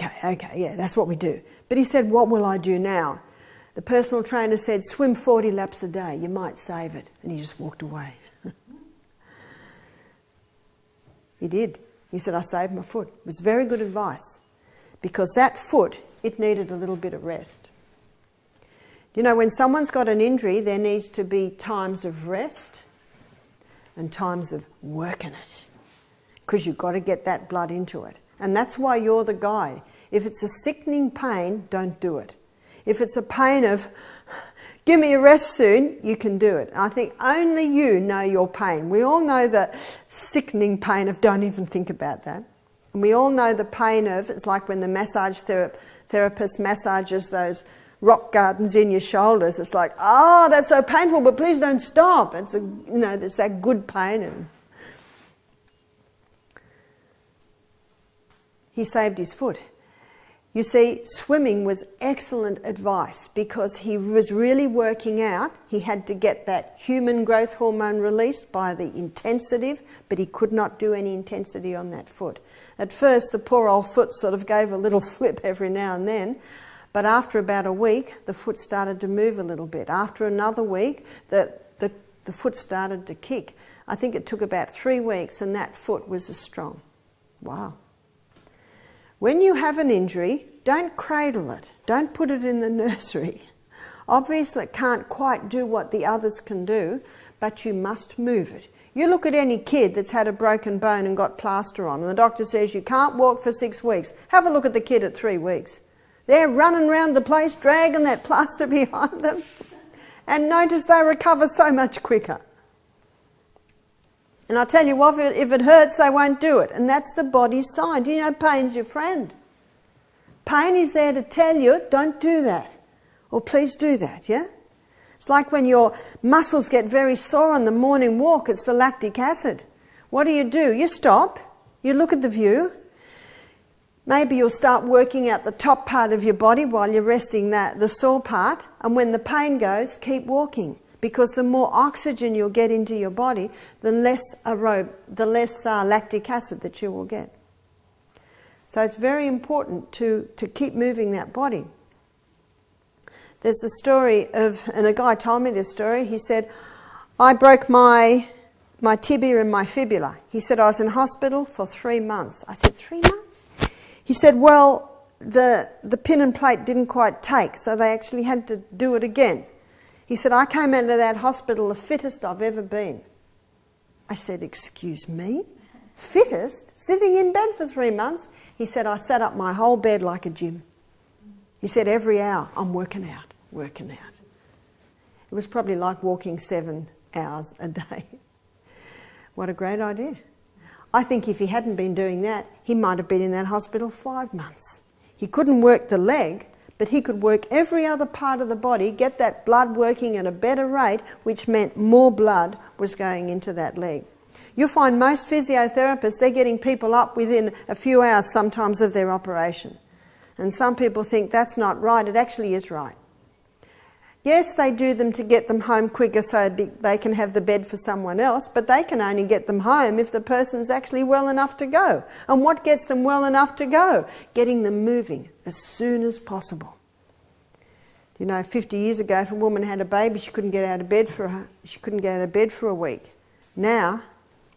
yeah, that's what we do. But he said, what will I do now? The personal trainer said, swim 40 laps a day, you might save it. And he just walked away. He did. He said, I saved my foot. It was very good advice, because that foot, it needed a little bit of rest. You know, when someone's got an injury, there needs to be times of rest and times of working it, because you've got to get that blood into it. And that's why you're the guide. If it's a sickening pain, don't do it. If it's a pain of, give me a rest soon, you can do it. I think only you know your pain. We all know the sickening pain of don't even think about that. And we all know the pain of, it's like when the massage therapist massages those rock gardens in your shoulders. It's like, oh, that's so painful, but please don't stop. It's there's that good pain. And he saved his foot. You see, swimming was excellent advice, because he was really working out. He had to get that human growth hormone released by the intensitive, but he could not do any intensity on that foot. At first, the poor old foot sort of gave a little flip every now and then, but after about a week, the foot started to move a little bit. After another week, the foot started to kick. I think it took about 3 weeks, and that foot was as strong. Wow. When you have an injury, don't cradle it. Don't put it in the nursery. Obviously, it can't quite do what the others can do, but you must move it. You look at any kid that's had a broken bone and got plaster on, and the doctor says you can't walk for 6 weeks. Have a look at the kid at 3 weeks. They're running around the place, dragging that plaster behind them. And notice they recover so much quicker. And I tell you what, if it hurts, they won't do it. And that's the body's sign. Do you know pain's your friend? Pain is there to tell you, don't do that. Or please do that, yeah? It's like when your muscles get very sore on the morning walk, it's the lactic acid. What do? You stop, you look at the view. Maybe you'll start working out the top part of your body while you're resting the sore part. And when the pain goes, keep walking. Because the more oxygen you'll get into your body, the less lactic acid that you will get. So it's very important to keep moving that body. There's the story of, and a guy told me this story, he said, I broke my tibia and my fibula. He said, I was in hospital for 3 months. I said, 3 months? He said, well, the pin and plate didn't quite take, so they actually had to do it again. He said, I came out of that hospital the fittest I've ever been. I said, excuse me? Fittest? Sitting in bed for 3 months? He said, I sat up my whole bed like a gym. He said, every hour, I'm working out. It was probably like walking 7 hours a day. What a great idea. I think if he hadn't been doing that, he might have been in that hospital 5 months. He couldn't work the leg, but he could work every other part of the body, get that blood working at a better rate, which meant more blood was going into that leg. You'll find most physiotherapists, they're getting people up within a few hours sometimes of their operation. And some people think that's not right. It actually is right. Yes, they do them to get them home quicker so they can have the bed for someone else, but they can only get them home if the person's actually well enough to go. And what gets them well enough to go? Getting them moving as soon as possible. You know, 50 years ago, if a woman had a baby, she couldn't get out of bed for a week. Now,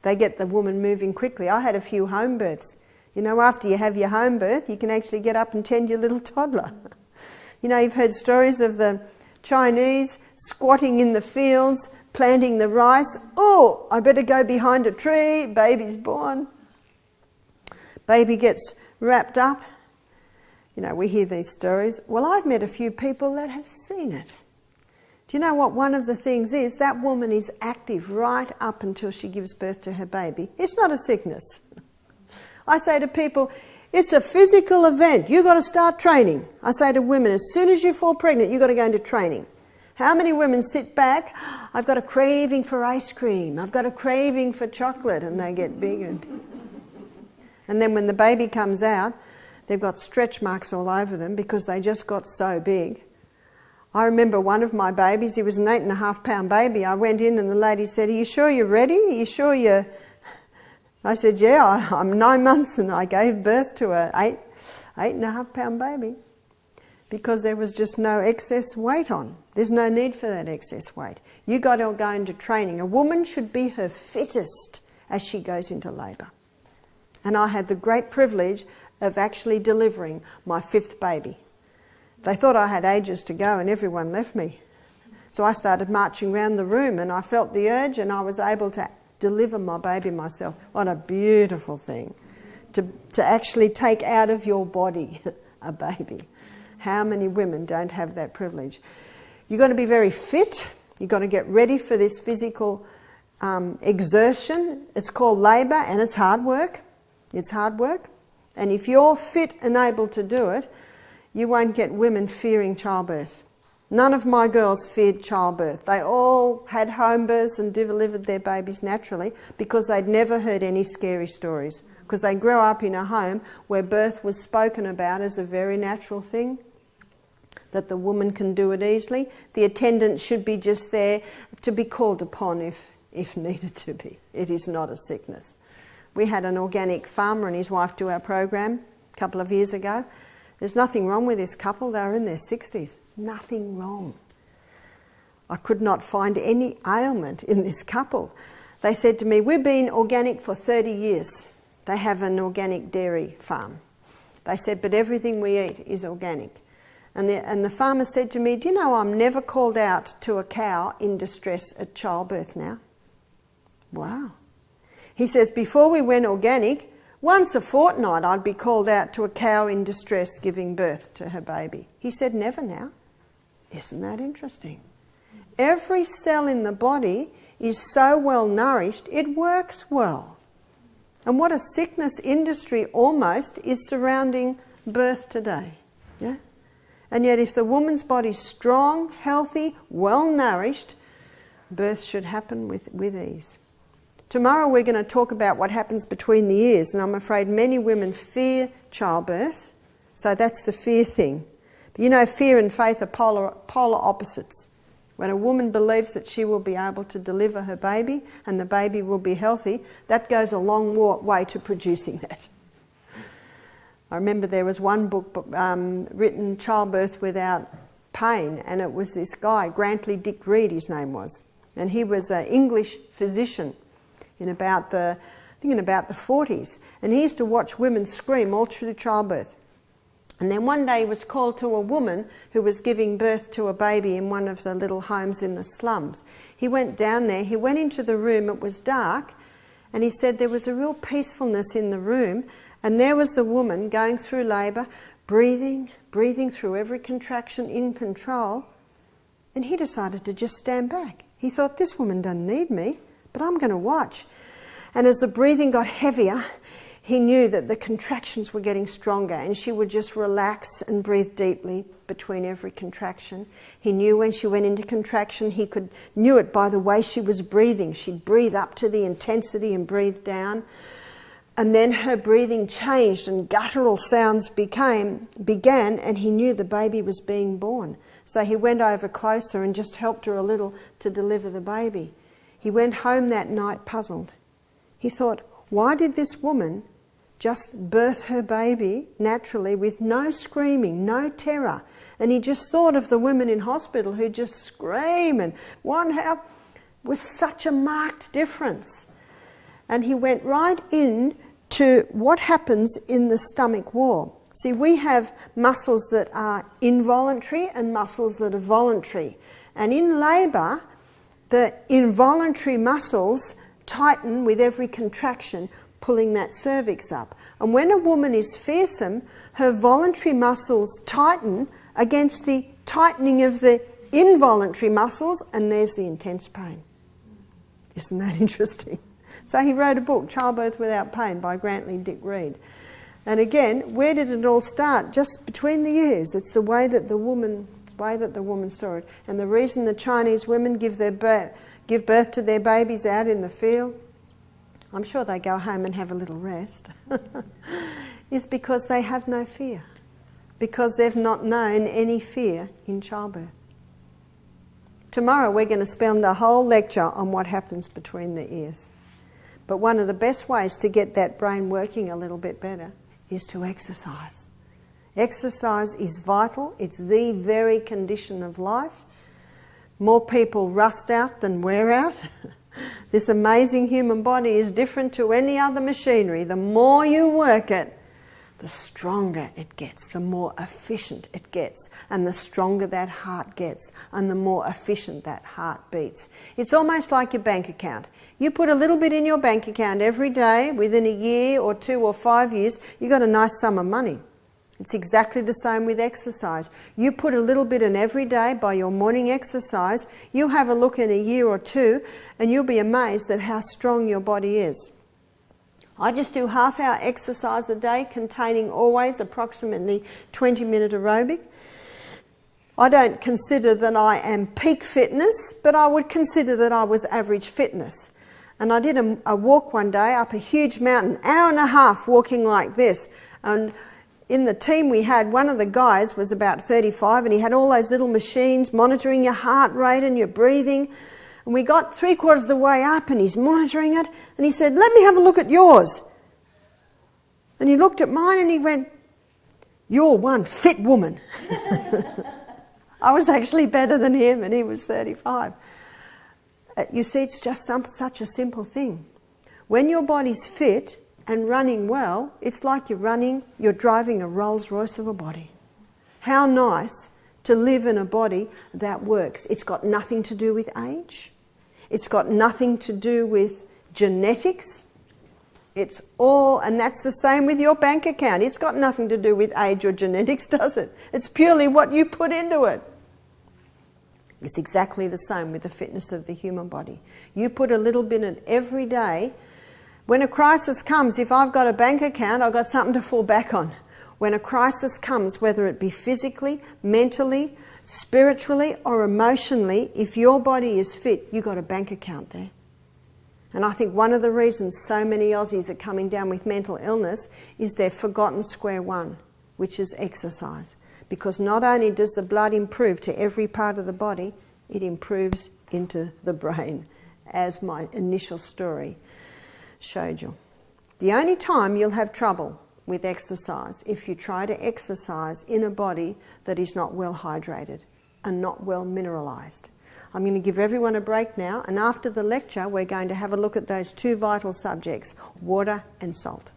they get the woman moving quickly. I had a few home births. You know, after you have your home birth, you can actually get up and tend your little toddler. You know, you've heard stories of the Chinese squatting in the fields, planting the rice. Oh, I better go behind a tree. Baby's born. Baby gets wrapped up. You know, we hear these stories. Well, I've met a few people that have seen it. Do you know what one of the things is? That woman is active right up until she gives birth to her baby. It's not a sickness. I say to people, it's a physical event. You've got to start training. I say to women, as soon as you fall pregnant, you've got to go into training. How many women sit back? I've got a craving for ice cream. I've got a craving for chocolate. And they get bigger. And then when the baby comes out, they've got stretch marks all over them because they just got so big. I remember one of my babies, he was an 8.5 pound baby. I went in and the lady said, are you sure you're ready? Are you sure you're I said, yeah, I'm 9 months and I gave birth to a 8.5 pound baby because there was just no excess weight on. There's no need for that excess weight. You got to go into training. A woman should be her fittest as she goes into labour. And I had the great privilege of actually delivering my 5th baby. They thought I had ages to go and everyone left me. So I started marching around the room and I felt the urge and I was able to deliver my baby myself. What a beautiful thing. To actually take out of your body a baby. How many women don't have that privilege? You've got to be very fit. You've got to get ready for this physical exertion. It's called labour and it's hard work. It's hard work. And if you're fit and able to do it, you won't get women fearing childbirth. None of my girls feared childbirth. They all had home births and delivered their babies naturally because they'd never heard any scary stories. Because they grew up in a home where birth was spoken about as a very natural thing, that the woman can do it easily. The attendant should be just there to be called upon if needed to be. It is not a sickness. We had an organic farmer and his wife do our program a couple of years ago. There's nothing wrong with this couple. They were in their 60s. Nothing wrong. I could not find any ailment in this couple. They said to me, we've been organic for 30 years. They have an organic dairy farm. They said, but everything we eat is organic. And the farmer said to me, do you know I'm never called out to a cow in distress at childbirth now? Wow. He says, before we went organic, once a fortnight I'd be called out to a cow in distress giving birth to her baby. He said, never now. Isn't that interesting? Every cell in the body is so well nourished, it works well. And what a sickness industry almost is surrounding birth today. Yeah? And yet if the woman's body's strong, healthy, well nourished, birth should happen with ease. Tomorrow we're going to talk about what happens between the ears, and I'm afraid many women fear childbirth, so that's the fear thing. But you know, fear and faith are polar opposites. When a woman believes that she will be able to deliver her baby and the baby will be healthy, that goes a long way to producing that. I remember there was one book written, Childbirth Without Pain, and it was this guy, Grantley Dick Reed his name was, and he was an English physician in about the 40s, and he used to watch women scream all through childbirth. And then one day he was called to a woman who was giving birth to a baby in one of the little homes in the slums. He went down there, he went into the room, it was dark, and he said there was a real peacefulness in the room, and there was the woman going through labour, breathing through every contraction in control, and he decided to just stand back. He thought, this woman doesn't need me, but I'm going to watch. And as the breathing got heavier, he knew that the contractions were getting stronger, and she would just relax and breathe deeply between every contraction. He knew when she went into contraction, knew it by the way she was breathing. She'd breathe up to the intensity and breathe down. And then her breathing changed and guttural sounds began, and he knew the baby was being born. So he went over closer and just helped her a little to deliver the baby. He went home that night puzzled. He thought, why did this woman just birth her baby naturally with no screaming, no terror? And he just thought of the women in hospital who just scream, and one was such a marked difference. And he went right in to what happens in the stomach wall. See, we have muscles that are involuntary and muscles that are voluntary. And in labour, the involuntary muscles tighten with every contraction, pulling that cervix up. And when a woman is fearsome, her voluntary muscles tighten against the tightening of the involuntary muscles, and there's the intense pain. Isn't that interesting? So he wrote a book, Childbirth Without Pain, by Grantley Dick Reed. And again, where did it all start? Just between the ears. It's the way that the woman saw it. And the reason the Chinese women give birth to their babies out in the field, I'm sure they go home and have a little rest, is because they have no fear. Because they've not known any fear in childbirth. Tomorrow we're going to spend a whole lecture on what happens between the ears. But one of the best ways to get that brain working a little bit better is to exercise. Exercise is vital. It's the very condition of life. More people rust out than wear out. This amazing human body is different to any other machinery. The more you work it, the stronger it gets, the more efficient it gets, and the stronger that heart gets, and the more efficient that heart beats. It's almost like your bank account. You put a little bit in your bank account every day, within a year or 2 or 5 years, you've got a nice sum of money. It's exactly the same with exercise. You put a little bit in every day by your morning exercise, you have a look in a year or 2, and you'll be amazed at how strong your body is. I just do half-hour exercise a day containing always approximately 20-minute aerobic. I don't consider that I am peak fitness, but I would consider that I was average fitness. And I did a walk one day up a huge mountain, hour and a half walking like this. And in the team we had, one of the guys was about 35 and he had all those little machines monitoring your heart rate and your breathing. And we got 3/4 of the way up and he's monitoring it and he said, "Let me have a look at yours." And he looked at mine and he went, "You're one fit woman." I was actually better than him and he was 35. You see, it's just such a simple thing. When your body's fit and running well, it's like you're driving a Rolls Royce of a body. How nice to live in a body that works. It's got nothing to do with age. It's got nothing to do with genetics. It's all, and that's the same with your bank account. It's got nothing to do with age or genetics, does it? It's purely what you put into it. It's exactly the same with the fitness of the human body. You put a little bit in every day. When a crisis comes, if I've got a bank account, I've got something to fall back on. When a crisis comes, whether it be physically, mentally, spiritually or emotionally, if your body is fit, you've got a bank account there. And I think one of the reasons so many Aussies are coming down with mental illness is they've forgotten square one, which is exercise. Because not only does the blood improve to every part of the body, it improves into the brain, as my initial story showed you. The only time you'll have trouble with exercise if you try to exercise in a body that is not well hydrated and not well mineralised. I'm going to give everyone a break now, and after the lecture we're going to have a look at those 2 vital subjects, water and salt.